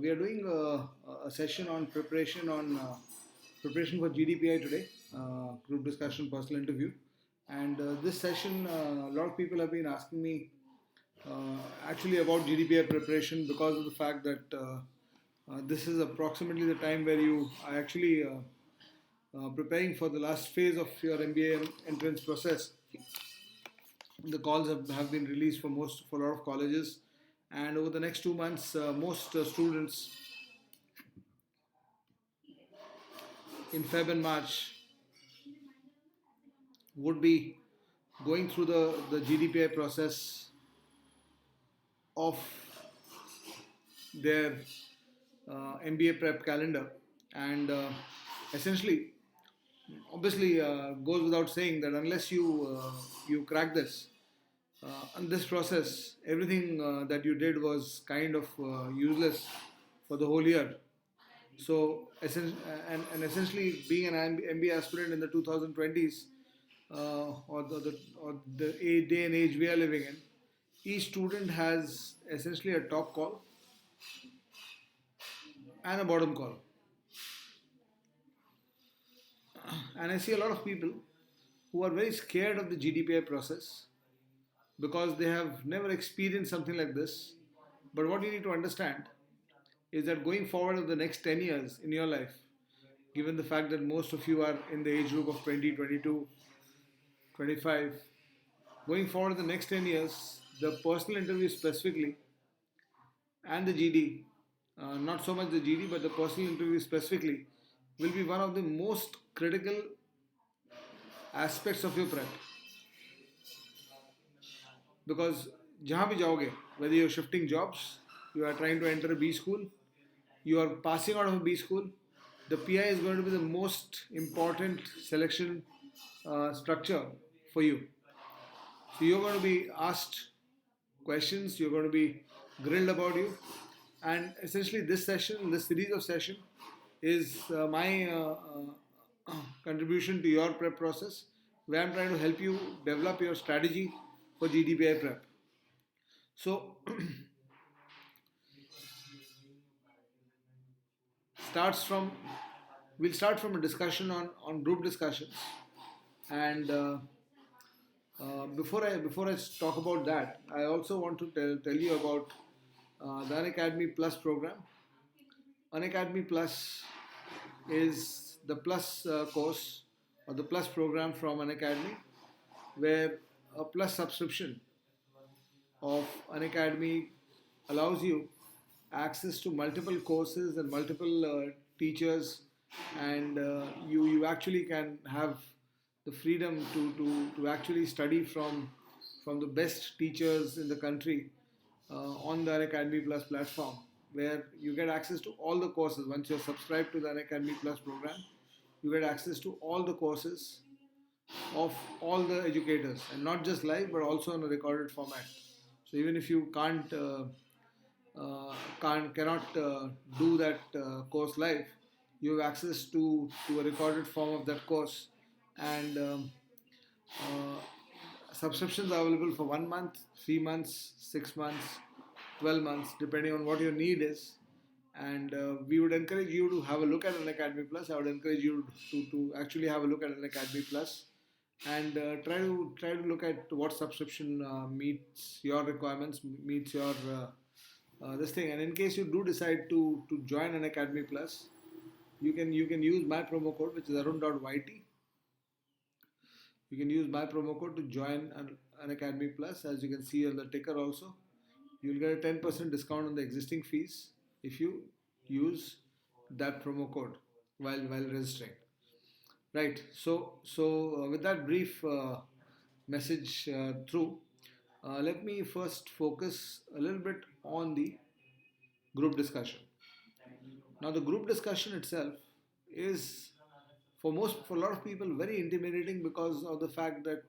We are doing a session on preparation for GDPI today, group discussion, personal interview, and this session, a lot of people have been asking me actually about GDPI preparation because of the fact that this is approximately the time where you are actually preparing for the last phase of your MBA entrance process. The calls have been released for a lot of colleges, and over the next 2 months, most students in Feb and March would be going through the GDPI process of their MBA prep calendar, and essentially, obviously, goes without saying that unless you crack this, in this process, everything that you did was kind of useless for the whole year. So, and essentially, being an MBA aspirant in the 2020s, or the day and age we are living in, each student has essentially a top call and a bottom call. And I see a lot of people who are very scared of the GDPI process because they have never experienced something like this. But what you need to understand is that going forward of the next 10 years in your life, given the fact that most of you are in the age group of 20, 22, 25, going forward the next 10 years, the personal interview specifically and the GD, not so much the GD, but the personal interview specifically, will be one of the most critical aspects of your prep. Because जहाँ भी जाओगे, whether you're shifting jobs, you are trying to enter a B school, you are passing out of a B school, the PI is going to be the most important selection structure for you. So you're going to be asked questions, you're going to be grilled about you, and essentially this session, this series of session, is my contribution to your prep process, where I'm trying to help you develop your strategy for GDPI prep. So starts from we'll start from a discussion on group discussions, and before I talk about that, I also want to tell you about the Unacademy Plus program. Unacademy Plus is the Plus course or the Plus program from Unacademy, where a Plus subscription of Unacademy allows you access to multiple courses and multiple teachers, and you actually can have the freedom to actually study from the best teachers in the country on the Unacademy Plus platform, where you get access to all the courses. Once you're subscribed to the Unacademy Plus program, you get access to all the courses of all the educators, and not just live but also in a recorded format. So even if you cannot do that course live, you have access to a recorded form of that course, and subscriptions are available for 1 month, 3 months, 6 months, 12 months, depending on what your need is. And we would encourage you to have a look at Unacademy Plus. I would encourage you to actually have a look at Unacademy Plus, and try to look at what subscription meets your requirements, meets your this thing. And in case you do decide to join Unacademy Plus, you can use my promo code, which is arun.yt. You can use my promo code to join Unacademy Plus. As you can see on the ticker also, you'll get a 10% discount on the existing fees if you use that promo code while registering. Right. So with that brief message through, let me first focus a little bit on the group discussion. Now, the group discussion itself is for a lot of people very intimidating because of the fact that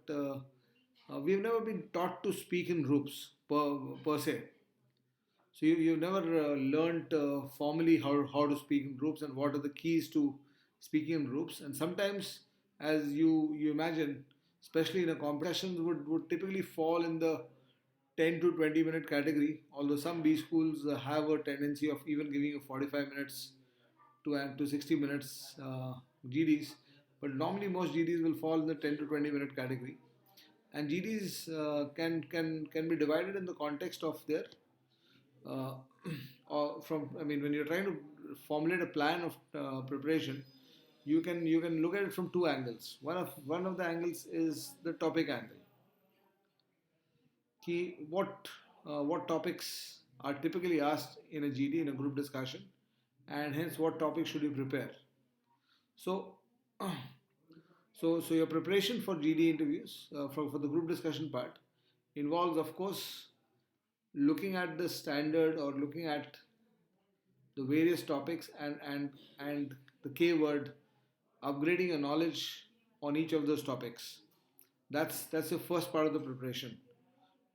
we've never been taught to speak in groups per se. So you've never learned formally how to speak in groups and what are the keys to speaking in groups. And sometimes, as you imagine, especially in a competition, would typically fall in the 10 to 20 minute category, although some B schools have a tendency of even giving you 45 minutes to 60 minutes GDs, but normally most GDs will fall in the 10 to 20 minute category. And GDs can be divided in the context of their uh, or from, I mean, when you're trying to formulate a plan of preparation, you can look at it from two angles. One of the angles is the topic angle. Ki what topics are typically asked in a GD, in a group discussion, and hence what topics should you prepare. So so your preparation for GD interviews, for the group discussion part, involves, of course, looking at the standard, or looking at the various topics, and the K word, upgrading your knowledge on each of those topics. That's the first part of the preparation,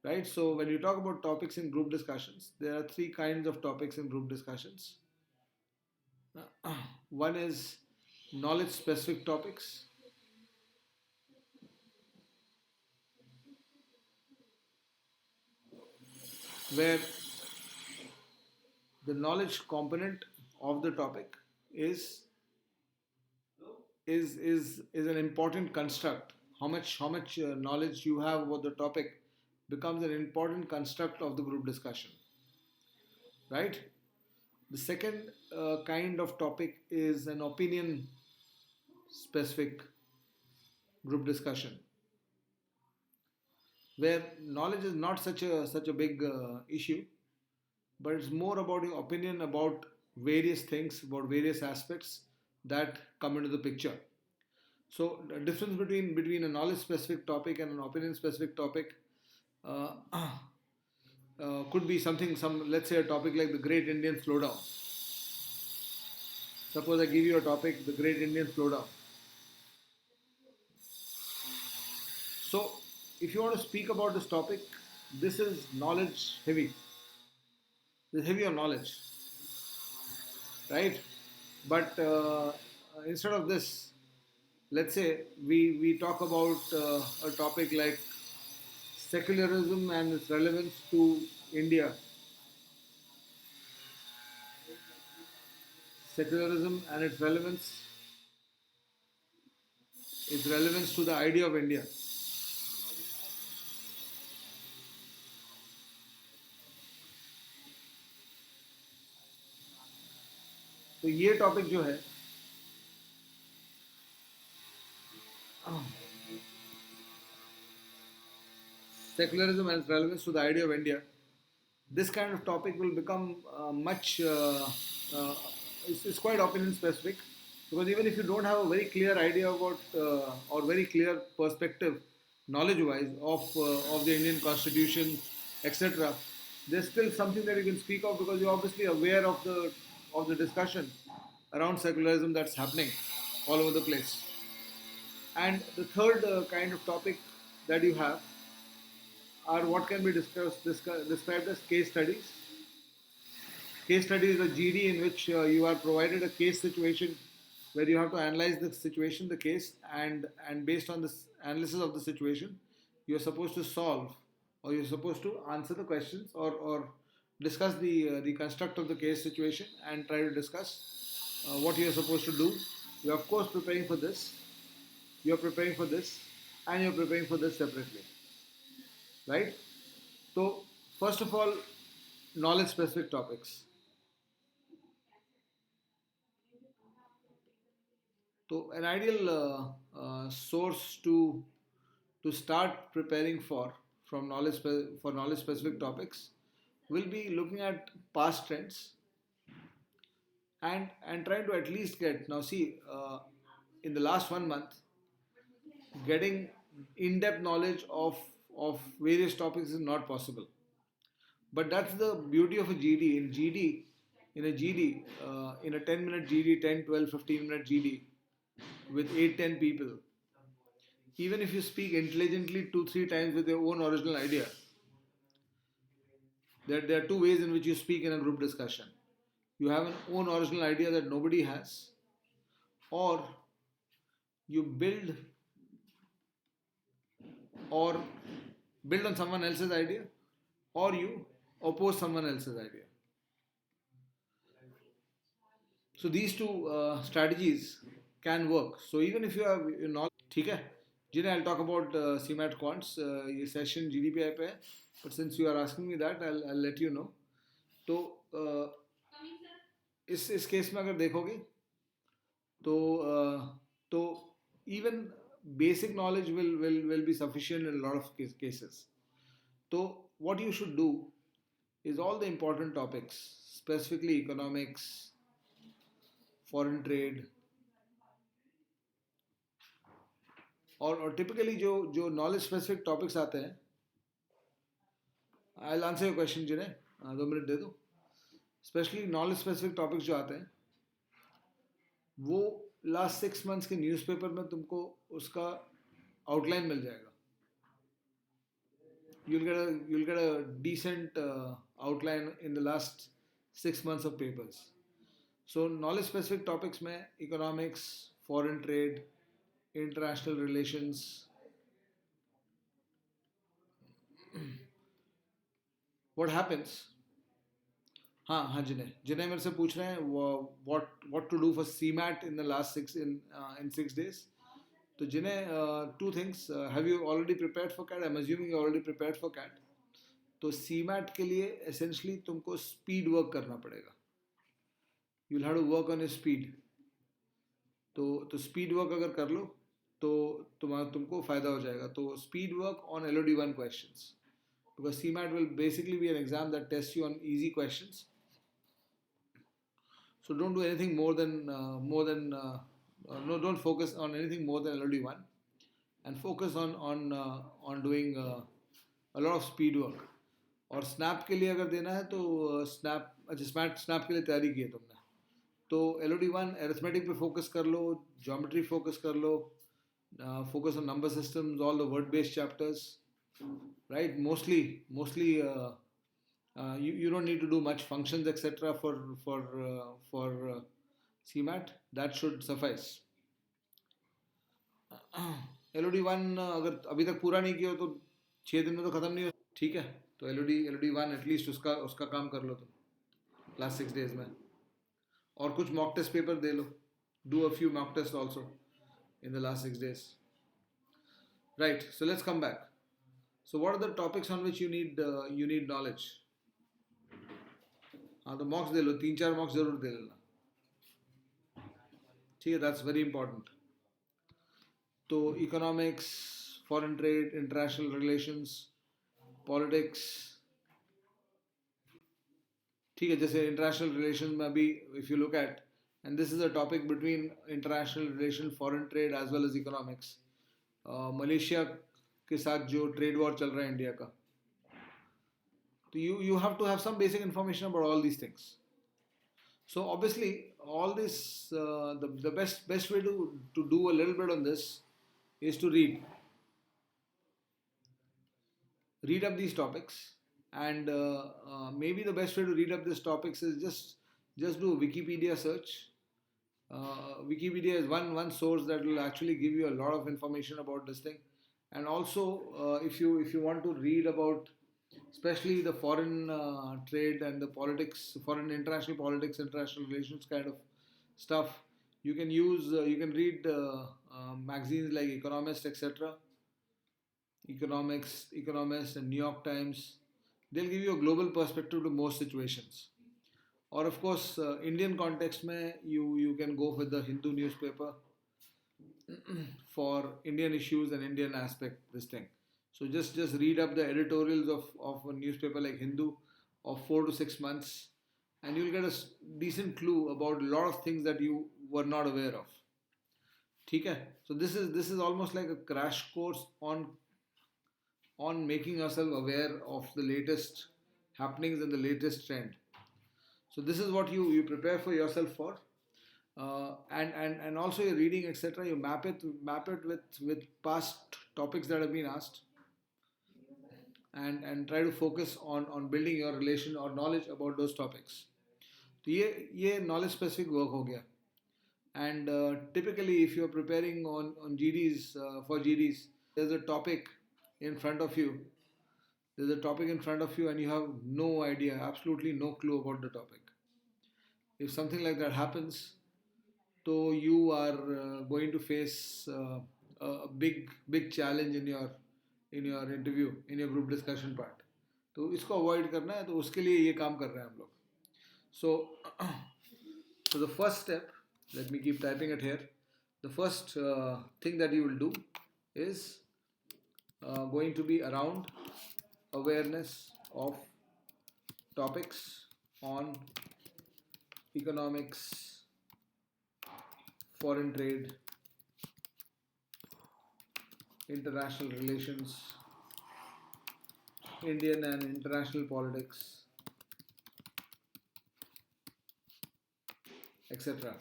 right? So when you talk about topics in group discussions, there are three kinds of topics in group discussions. One is knowledge specific topics, where the knowledge component of the topic is is an important construct. How much knowledge you have about the topic becomes an important construct of the group discussion, right? The second kind of topic is an opinion specific group discussion, where knowledge is not such a big issue, but it's more about your opinion about various things, about various aspects that come into the picture. So the difference between a knowledge specific topic and an opinion specific topic uh, could be something, let's say a topic like the Great Indian Slowdown. Suppose I give you a topic, the Great Indian Slowdown. So if you want to speak about this topic, this is knowledge heavy. This is heavy on knowledge, right? But instead of this, let's say we talk about a topic like secularism and its relevance to India. Secularism and its relevance to the idea of India. तो ये topic जो है, secularism and its relevance to the idea of India, this kind of topic will become much, uh, it's quite opinion specific, because even if you don't have a very clear idea about or very clear perspective, knowledge wise, of the Indian Constitution, etc., there's still something that you can speak of, because you're obviously aware of the discussion around secularism that's happening all over the place. And the third kind of topic that you have are what can be described as case studies. Case study is a GD in which you are provided a case situation where you have to analyze the situation, the case, and based on this analysis of the situation, you're supposed to solve, or you're supposed to answer the questions, or discuss the construct of the case situation, and try to discuss what you're supposed to do. You're of course preparing for this. You're preparing for this, and you're preparing for this separately, right? So first of all, knowledge specific topics. So an ideal source to start preparing from for knowledge specific topics will be looking at past trends, and trying to at least get, now see, in the last 1 month, getting in depth knowledge of various topics is not possible. But that's the beauty of a GD. In a GD, in a 10-minute GD, 10, 12, 15-minute GD with 8, 10 people, even if you speak intelligently 2, 3 times with your own original idea, there are two ways in which you speak in a group discussion. You have an own original idea that nobody has, or you or build on someone else's idea, or you oppose someone else's idea. So these two strategies can work. So even if you have knowledge, ठीक है जिन्हें I'll talk about CMAT quants ये session GDPI पे है, but since you are asking me that I'll let you know. तो इस case में अगर देखोगे तो तो even basic knowledge will be sufficient in a lot of cases. So what you should do is all the important topics, specifically economics, foreign trade, और typically जो knowledge specific topics आते हैं, I'll answer your question जिन्हें 2 minute दे दो. Especially knowledge specific topics जो आते हैं वो last 6 months के न्यूज़पेपर में तुमको उसका आउटलाइन मिल जाएगा. You'll get a decent outline in the last 6 months of papers. So knowledge specific topics में economics, foreign trade, international relations, what happens. हाँ जिन्हें मेरे से पूछ रहे हैं what to do for CMAT in the last in 6 days. तो जिन्हें 2 things, have you already prepared for CAT? I'm assuming you already prepared for CAT. तो CMAT के लिए essentially तुमको speed work करना पड़ेगा. You'll have to work on your speed. तो speed work अगर कर लो तो तुमको फ़ायदा हो जाएगा. तो speed work on LOD1 questions, because CMAT will basically be an exam that tests you on easy questions. So don't do anything more than don't focus on anything more than LOD1, and focus on doing a lot of speed work. और snap के लिए अगर देना है तो snap के लिए तैयारी की है तुमने तो LOD1 arithmetic पे focus कर लो, geometry focus कर लो, focus on number systems, all the word based chapters, right? Mostly you don't need to do much functions etc. for CMAT. That should suffice. LOD1 अगर अभी तक पूरा नहीं किया हो तो 6 दिन में तो खत्म नहीं हो. ठीक है तो LOD1 एटलीस्ट उसका काम कर लो तुम लास्ट 6 days में. और कुछ मॉक टेस्ट पेपर दे लो. Do a few mock tests also in the last 6 days. Right, so let's come back. So what are the topics on which you need knowledge? हाँ तो मॉक्स दे लो, 3-4 मॉक्स जरूर दे लेना. ठीक है, that's very important. तो economics, foreign trade, international relations, politics. ठीक है, जैसे इंटरनेशनल रिलेशन में अभी if you look at, and this is a topic between international relation, foreign trade as well as economics. Malaysia के साथ जो ट्रेड वॉर चल रहा है इंडिया का, तो you have to have some basic information about all these things. So obviously all this the best way to do a little bit on this is to read up these topics, and maybe the best way to read up these topics is just do a Wikipedia search. Wikipedia is one source that will actually give you a lot of information about this thing. And also if you want to read about especially the foreign trade and the politics, foreign international politics, international relations kind of stuff, you can read magazines like Economist etc. Economist and New York Times. They'll give you a global perspective to most situations. Or of course Indian context mein you can go with the Hindu newspaper for Indian issues and Indian aspect this thing. So just read up the editorials of a newspaper like Hindu of 4 to 6 months, and you'll get a decent clue about a lot of things that you were not aware of. ठीक है, so this is almost like a crash course on making yourself aware of the latest happenings and the latest trend. So this is what you prepare for yourself for, and also your reading etc. You map it with past topics that have been asked, and try to focus on building your relation or knowledge about those topics. तो ये knowledge specific work हो गया. And typically if you're preparing on GDs, for GDs, there's a topic in front of you There's a topic in front of you and you have no idea, absolutely no clue about the topic. If something like that happens, so you are going to face a big challenge in your interview, in your group discussion part. तो इसको avoid करना है, तो उसके लिए ये काम कर रहे हैं हम लोग. So so the first step, let me keep typing it here. The first thing that you will do is going to be around awareness of topics on economics, foreign trade, international relations, Indian and international politics, etc.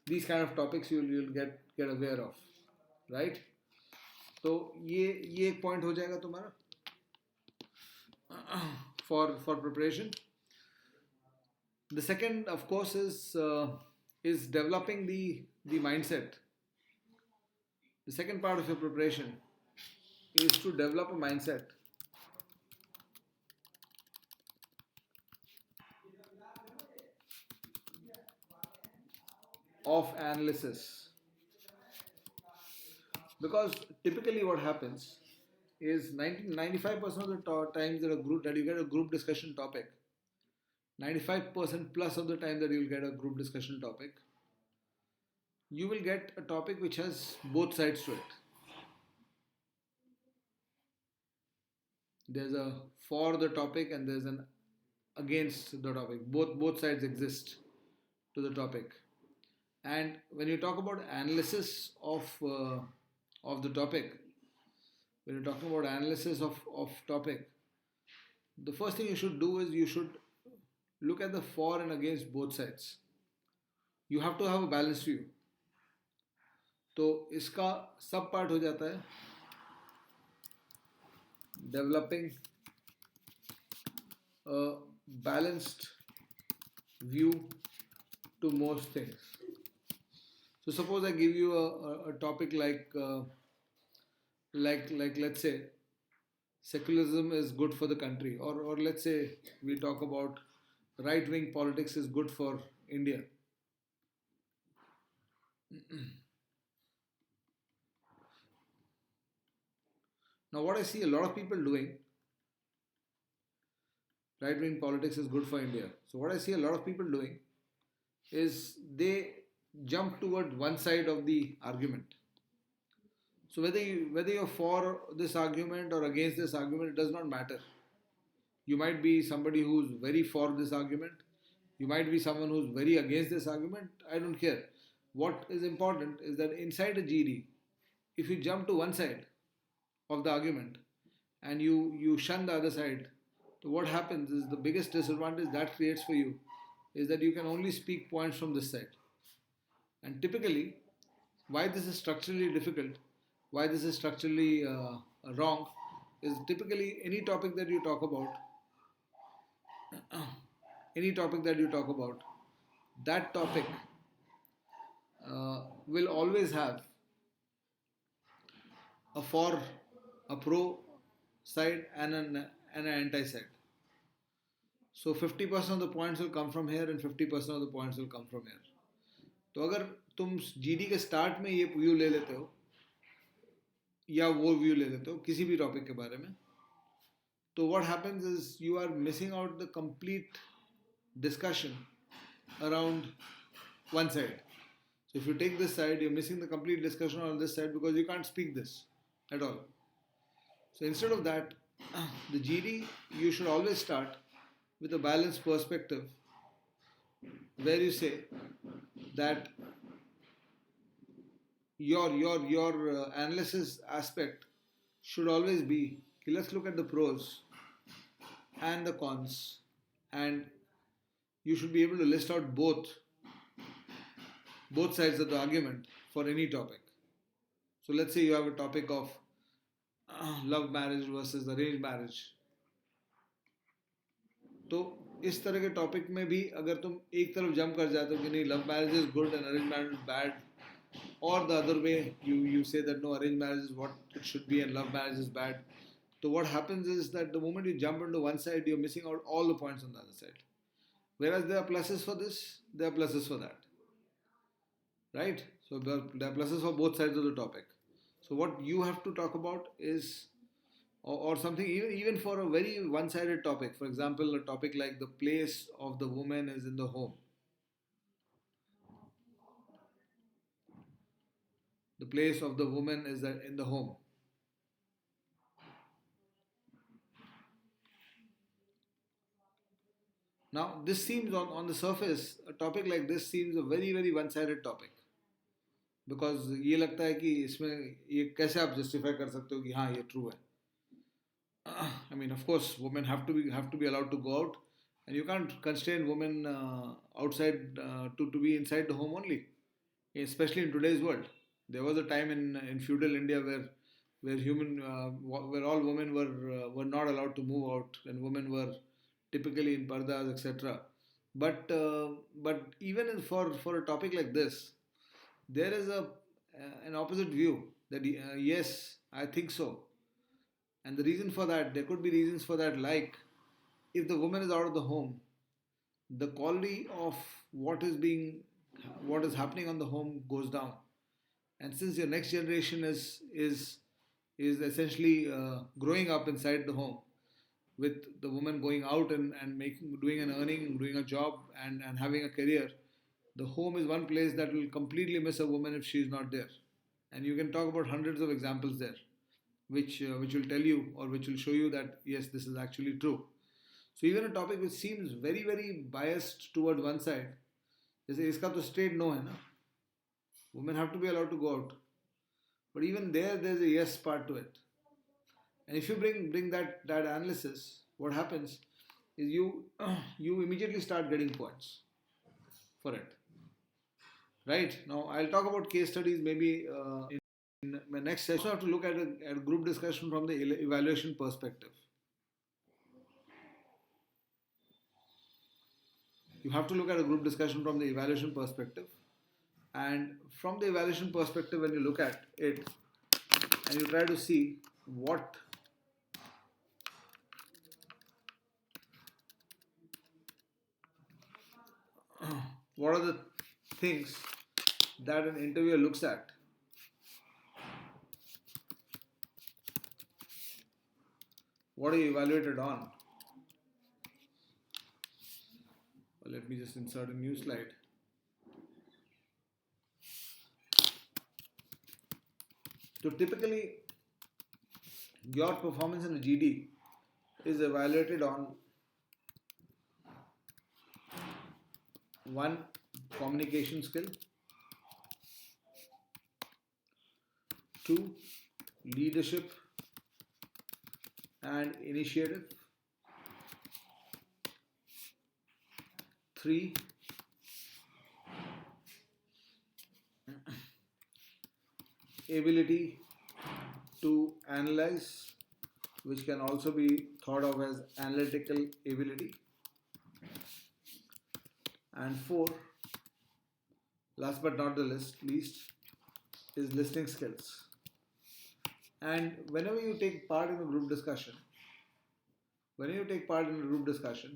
These kind of topics you'll get aware of, right? तो ये एक point हो जाएगा तुम्हारा for preparation. The second, of course, is developing the mindset. The second part of your preparation is to develop a mindset of analysis. Because typically what happens is 95% of the times that you get a group discussion topic, 95% plus of the time that you'll get a group discussion topic, you will get a topic which has both sides to it. There's a for the topic and there's an against the topic. Both sides exist to the topic. And when you talk about analysis of the topic, when you're talking about analysis of topic, the first thing you should do is you should look at the for and against both sides. You have to have a balanced view. तो इसका सब part हो जाता है developing a balanced view to most things. So suppose I give you a topic like let's say secularism is good for the country, or let's say we talk about right-wing politics is good for India. Now what I see a lot of people doing, right-wing politics is good for India. So what I see a lot of people doing is they jump toward one side of the argument. So whether you're for this argument or against this argument, it does not matter. You might be somebody who's very for this argument. You might be someone who's very against this argument. I don't care. What is important is that inside a GD, if you jump to one side of the argument and you shun the other side, so what happens is the biggest disadvantage that creates for you is that you can only speak points from this side. And typically, why this is structurally difficult, why this is structurally wrong, is typically any topic that you talk about, that topic will always have a for, a pro side and an anti side. So 50% of the points will come from here and 50% of the points will come from here. तो अगर तुम GD के start में ये view ले लेते हो या वो व्यू ले लेते हो किसी भी टॉपिक के बारे में, तो what happens is you are missing out the complete discussion around one side. So if you take this side, you're missing the complete discussion on this side because you can't speak this at all. So instead of that, the GD, you should always start with a balanced perspective where you say that your analysis aspect should always be, okay, let's look at the pros and the cons, and you should be able to list out both sides of the argument for any topic. So let's say you have a topic of love marriage versus arranged marriage. तो इस तरह के topic में भी अगर तुम एक तरफ जंप कर जाते हो कि नहीं love marriage is good and arrange marriage is bad, और the other way you say that no, arranged marriage is what it should be and love marriage is bad, So what happens is that the moment you jump into one side, you're missing out all the points on the other side. Whereas there are pluses for this, there are pluses for that, right? So there are pluses for both sides of the topic. So what you have to talk about is, or something, even for a very one-sided topic. For example, a topic like the place of the woman is in the home. The place of the woman is in the home. Now, this seems on the surface, a topic like this seems a very, very one-sided topic. Because ये लगता है कि इसमें ये कैसे आप justify कर सकते हो कि हाँ ये ट्रू है. I mean, of course, women have to be allowed to go out, and you can't constrain women outside to be inside the home only, especially in today's world. There was a time in feudal India where all women were not allowed to move out, and women were typically in pardas, etc. But even for a topic like this, there is an opposite view that yes, I think so. And the reason for that, there could be reasons for that, like if the woman is out of the home, the quality of what is happening on the home goes down. And since your next generation is essentially growing up inside the home, with the woman going out and doing an earning, doing a job, and having a career, the home is one place that will completely miss a woman if she is not there. And you can talk about hundreds of examples there, which will tell you, or which will show you that yes, this is actually true. So even a topic which seems very very biased toward one side, जैसे इसका तो straight no है ना, women have to be allowed to go out, but even there's a yes part to it. And if you bring that analysis, what happens is you immediately start getting points for it. Right, now I'll talk about case studies maybe in my next session. You have to look at a group discussion from the evaluation perspective. You have to look at a group discussion from the evaluation perspective. And from the evaluation perspective, when you look at it and you try to see what are the things that an interviewer looks at, what are you evaluated on? Well, let me just insert a new slide. So typically, your performance in a GD is evaluated on one, communication skill, two, leadership and initiative, three, ability to analyze, which can also be thought of as analytical ability, and four, last but not the least, is listening skills. And whenever you take part in a group discussion,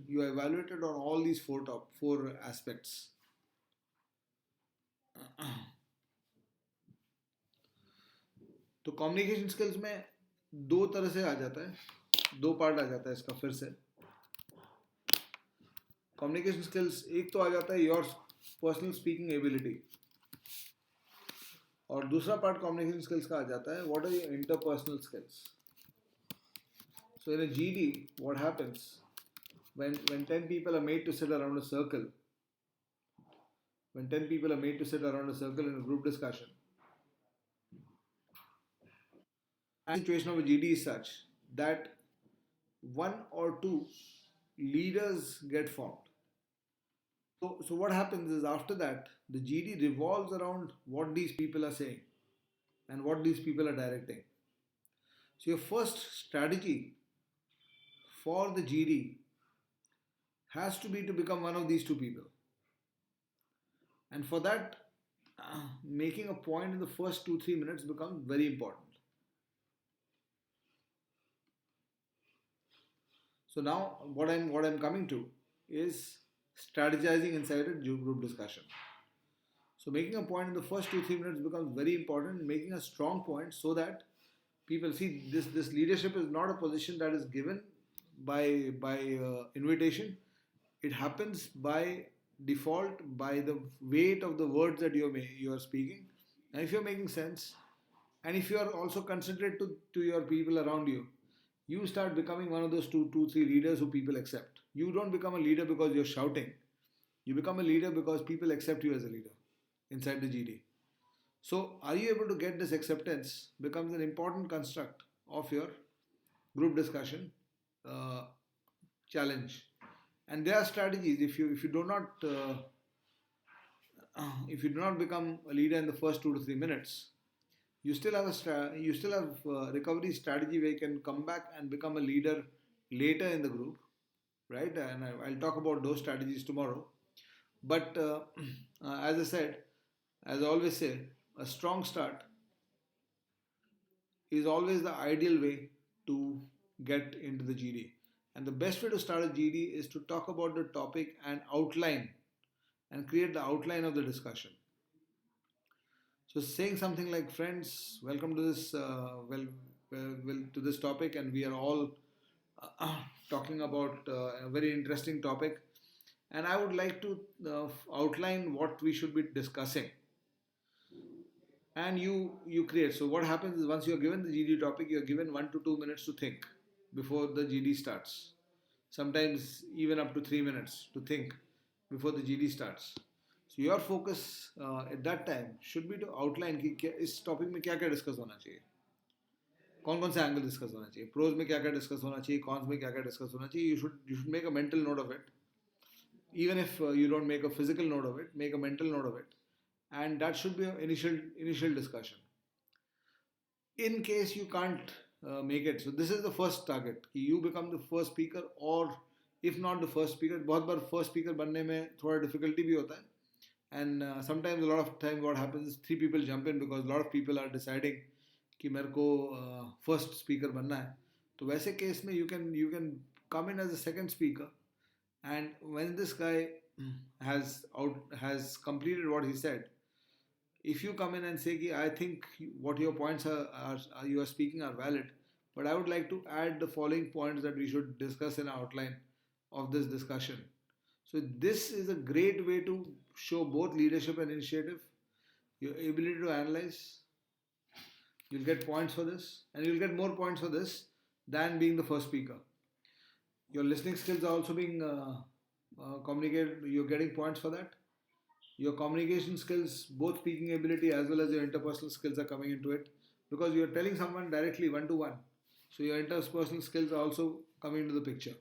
you are evaluated on all these four aspects. तो communication skills में दो तरह से आ जाता है, दो part आ जाता है इसका फिर से. कम्युनिकेशन स्किल्स एक तो आ जाता है योर पर्सनल स्पीकिंग एबिलिटी, और दूसरा पार्ट कम्युनिकेशन स्किल्स का आ जाता है what are your interpersonal skills. So in a GD, what happens when 10 people are made to sit around a circle, in a group discussion, and the situation of a GD is such that one or two leaders get formed. So what happens is, after that, the GD revolves around what these people are saying and what these people are directing. So your first strategy for the GD has to be to become one of these two people. And for that, making a point in the first 2-3 minutes becomes very important. So now what I'm coming to is strategizing inside a group discussion. So making a point in the first 2-3 minutes becomes very important. Making a strong point so that people see this leadership is not a position that is given by invitation. It happens by default by the weight of the words that you are speaking, and if you're making sense, and if you are also considerate to your people around you, you start becoming one of those two, three leaders who people accept. You don't become a leader because you're shouting. You become a leader because people accept you as a leader inside the GD. So, are you able to get this acceptance becomes an important construct of your group discussion uh, challenge. And there are strategies. If you do not if you do not become a leader in the first 2 to 3 minutes, you still have recovery strategy where you can come back and become a leader later in the group, right? And I'll talk about those strategies tomorrow. But as I said, as I always say, a strong start is always the ideal way to get into the GD. And the best way to start a GD is to talk about the topic and outline and create the outline of the discussion. So saying something like, "Friends, welcome to this to this topic, and we are all talking about a very interesting topic, and I would like to outline what we should be discussing." And you create. So what happens is once you are given the GD topic, you are given 1 to 2 minutes to think before the GD starts. Sometimes even up to 3 minutes to think before the GD starts. So your focus at that time should be to outline कि इस topic में क्या क्या discuss होना चाहिए, कौन कौन से एंगल डिस्कस होना चाहिए, प्रोज में क्या क्या डिस्कस होना चाहिए, कॉन्स में क्या क्या डिस्कस होना चाहिए. You should make a mental note of it. Even if you don't make a physical note of it, make a mental note of it, and that should be an initial discussion. In case you can't make it, so this is the first target कि you become the first speaker, or if not the first speaker, बहुत बार first speaker बनने में थोड़ा difficulty भी होता है. And sometimes a lot of time what happens is three people jump in because a lot of people are deciding कि मेरे को first speaker बनना है. तो वैसे केस में you can come in as a second speaker, and when this guy has completed what he said, if you come in and say I think what your points are you are speaking are valid, but I would like to add the following points that we should discuss in our outline of this discussion. So this is a great way to show both leadership and initiative, your ability to analyze. You'll get points for this, and you'll get more points for this than being the first speaker. Your listening skills are also being communicated. You're getting points for that. Your communication skills, both speaking ability as well as your interpersonal skills, are coming into it because you're telling someone directly one to one. So your interpersonal skills are also coming into the picture.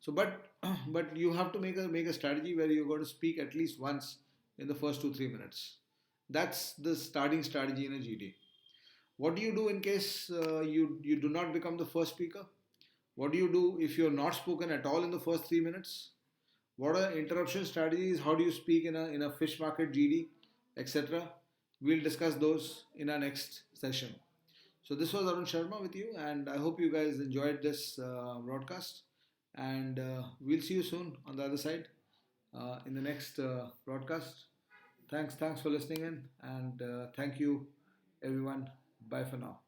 So, but you have to make a strategy where you're going to speak at least once in the first 2-3 minutes. That's the starting strategy in a GD. What do you do in case you do not become the first speaker? What do you do if you're not spoken at all in the first 3 minutes? What are interruption strategies? How do you speak in a fish market GD, etc.? We'll discuss those in our next session. So this was Arun Sharma with you, and I hope you guys enjoyed this broadcast. And we'll see you soon on the other side in the next broadcast. Thanks for listening in, and thank you, everyone. Bye for now.